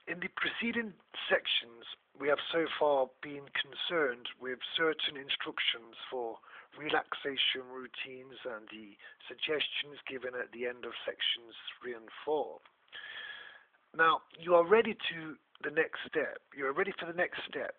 In the preceding sections, we have so far been concerned with certain instructions for relaxation routines and the suggestions given at the end of sections 3 and 4. Now, you are ready to the next step. You are ready for the next step.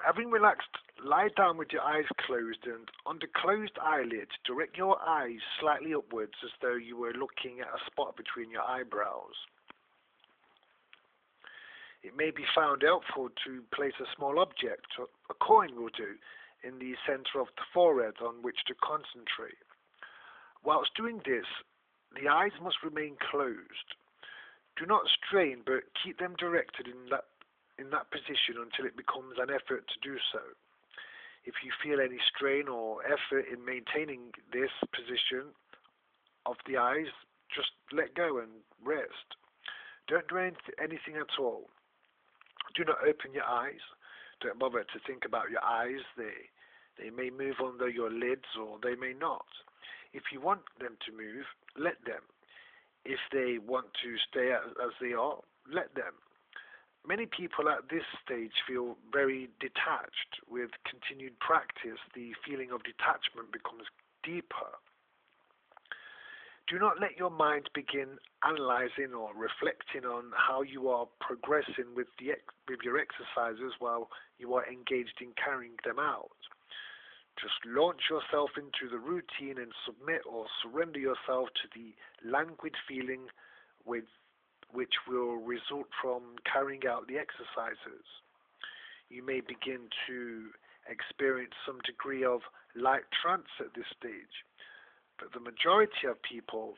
Having relaxed, lie down with your eyes closed, and under closed eyelids, direct your eyes slightly upwards as though you were looking at a spot between your eyebrows. It may be found helpful to place a small object, a coin will do, in the center of the forehead on which to concentrate. Whilst doing this, the eyes must remain closed. Do not strain, but keep them directed in that position until it becomes an effort to do so. If you feel any strain or effort in maintaining this position of the eyes, just let go and rest. Don't do anything at all. Do not open your eyes. Don't bother to think about your eyes. They may move under your lids or they may not. If you want them to move, let them. If they want to stay as they are, let them. Many people at this stage feel very detached. With continued practice, the feeling of detachment becomes deeper. Do not let your mind begin analyzing or reflecting on how you are progressing with your exercises while you are engaged in carrying them out. Just launch yourself into the routine and submit or surrender yourself to the languid feeling which will result from carrying out the exercises. You may begin to experience some degree of light trance at this stage, but the majority of people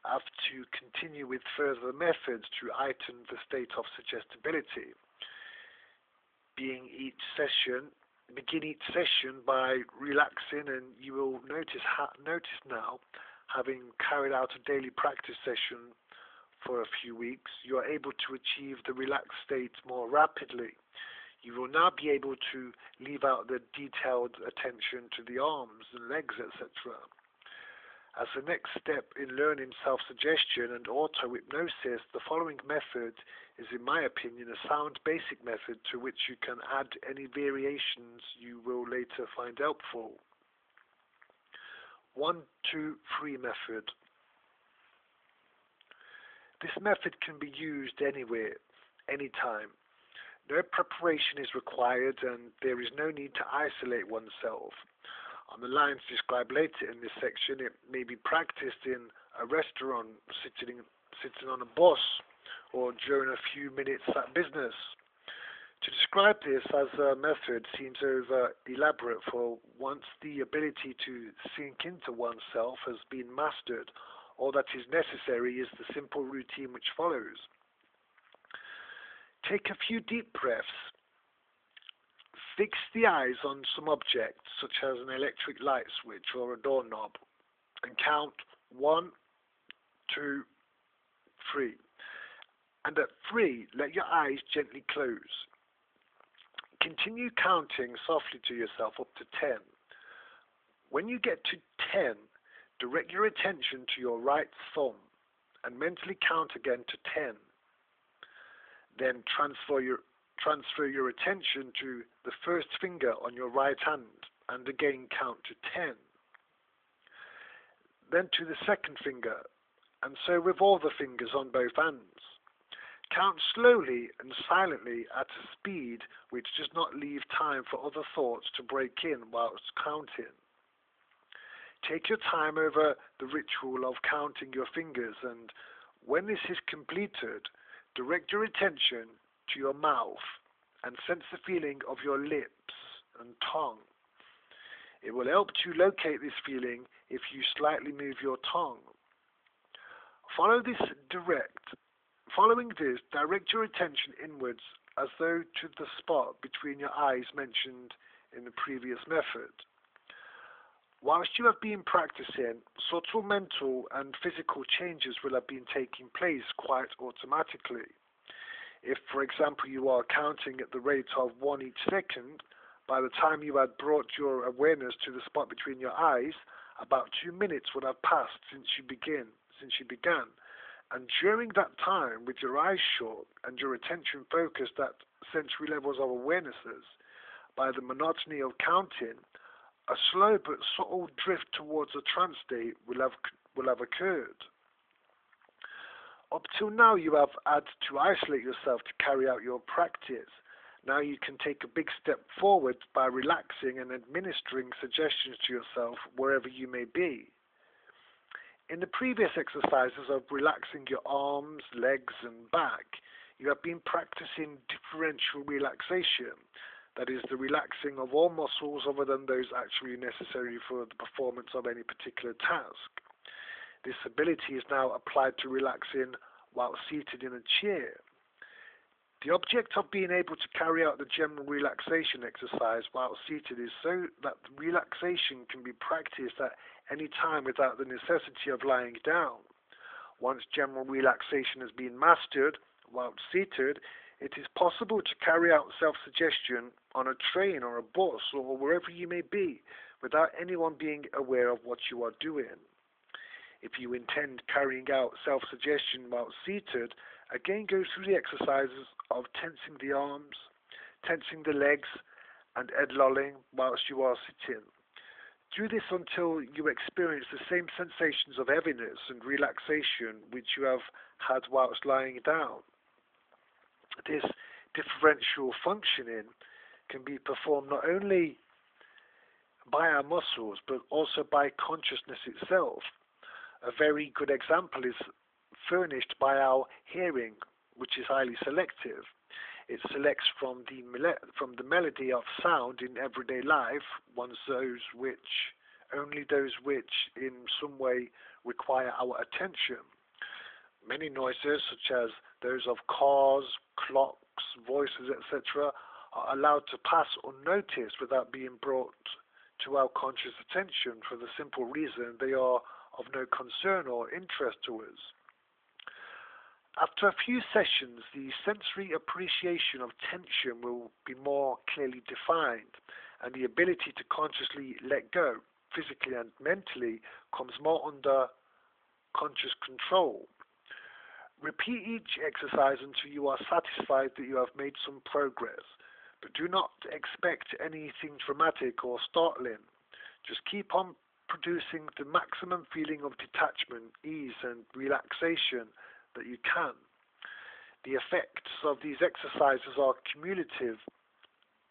have to continue with further methods to heighten the state of suggestibility. Begin each session by relaxing, and you will notice now, having carried out a daily practice session for a few weeks, you are able to achieve the relaxed state more rapidly. You will now be able to leave out the detailed attention to the arms and legs, etc. As the next step in learning self-suggestion and auto-hypnosis, the following method is, in my opinion, a sound basic method to which you can add any variations you will later find helpful. 1, 2, 3 method. This method can be used anywhere, anytime. No preparation is required and there is no need to isolate oneself. On the lines described later in this section, it may be practiced in a restaurant, sitting on a bus, or during a few minutes at business. To describe this as a method seems over elaborate, for once the ability to sink into oneself has been mastered, all that is necessary is the simple routine which follows. Take a few deep breaths. Fix the eyes on some object, such as an electric light switch or a doorknob, and count 1, 2, 3. And at 3, let your eyes gently close. Continue counting softly to yourself up to 10. When you get to 10, direct your attention to your right thumb and mentally count again to 10. Then transfer your attention to the first finger on your right hand and again count to 10. Then to the second finger, and so with all the fingers on both hands. Count slowly and silently at a speed which does not leave time for other thoughts to break in whilst counting. Take your time over the ritual of counting your fingers, and when this is completed, direct your attention to your mouth and sense the feeling of your lips and tongue. It will help to locate this feeling if you slightly move your tongue. Following this, direct your attention inwards as though to the spot between your eyes mentioned in the previous method. Whilst you have been practicing, subtle mental and physical changes will have been taking place quite automatically. If, for example, you are counting at the rate of 1 each second, by the time you had brought your awareness to the spot between your eyes, about 2 minutes would have passed since you began, And during that time, with your eyes shut and your attention focused at sensory levels of awarenesses, by the monotony of counting, a slow but subtle drift towards a trance state will have occurred. Up till now, you have had to isolate yourself to carry out your practice. Now you can take a big step forward by relaxing and administering suggestions to yourself wherever you may be. In the previous exercises of relaxing your arms, legs and back, you have been practicing differential relaxation, that is, the relaxing of all muscles other than those actually necessary for the performance of any particular task. This ability is now applied to relaxing while seated in a chair. The object of being able to carry out the general relaxation exercise while seated is so that the relaxation can be practiced at any time without the necessity of lying down. Once general relaxation has been mastered while seated, it is possible to carry out self-suggestion on a train or a bus or wherever you may be without anyone being aware of what you are doing. If you intend carrying out self-suggestion while seated, again go through the exercises of tensing the arms, tensing the legs, and head lolling whilst you are sitting. Do this until you experience the same sensations of heaviness and relaxation which you have had whilst lying down. This differential functioning can be performed not only by our muscles but also by consciousness itself. A very good example is furnished by our hearing, which is highly selective. It selects from the melody of sound in everyday life, only those which in some way require our attention. Many noises, such as those of cars, clocks, voices, etc., are allowed to pass unnoticed without being brought to our conscious attention for the simple reason they are of no concern or interest to us. After a few sessions, the sensory appreciation of tension will be more clearly defined, and the ability to consciously let go, physically and mentally, comes more under conscious control. Repeat each exercise until you are satisfied that you have made some progress, but do not expect anything dramatic or startling. Just keep on producing the maximum feeling of detachment, ease and relaxation that you can. The effects of these exercises are cumulative,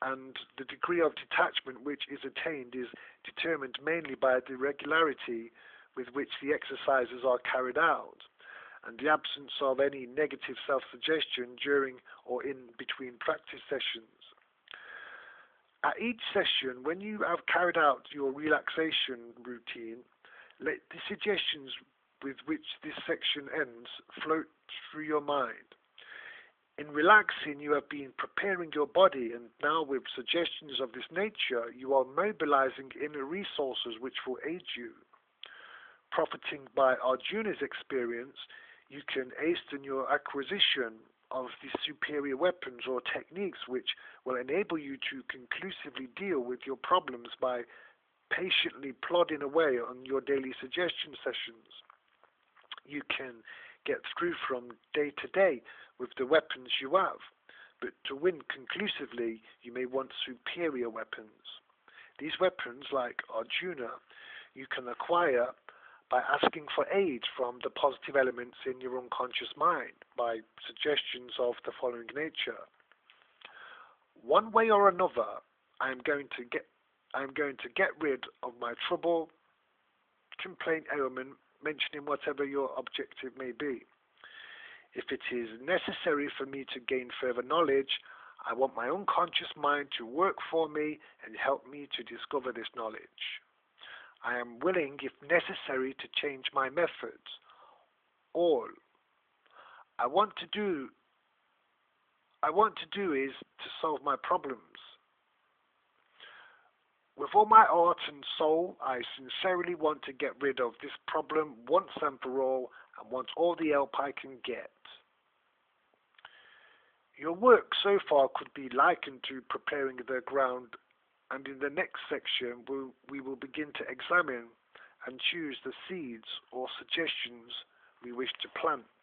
and the degree of detachment which is attained is determined mainly by the regularity with which the exercises are carried out, and the absence of any negative self-suggestion during or in between practice sessions. At each session, when you have carried out your relaxation routine, let the suggestions with which this section ends float through your mind. In relaxing, you have been preparing your body, and now with suggestions of this nature, you are mobilizing inner resources which will aid you. Profiting by Arjuna's experience, you can hasten your acquisition of the superior weapons or techniques which will enable you to conclusively deal with your problems by patiently plodding away on your daily suggestion sessions. You can get through from day to day with the weapons you have, but to win conclusively, you may want superior weapons. These weapons, like Arjuna, you can acquire by asking for aid from the positive elements in your unconscious mind by suggestions of the following nature. One way or another, I am going to get rid of my trouble, complaint, ailment, mentioning whatever your objective may be. If it is necessary for me to gain further knowledge, I want my unconscious mind to work for me and help me to discover this knowledge. I am willing, if necessary, to change my methods. All I want to do is to solve my problems. With all my heart and soul, I sincerely want to get rid of this problem once and for all, and want all the help I can get. Your work so far could be likened to preparing the ground, and in the next section we will begin to examine and choose the seeds or suggestions we wish to plant.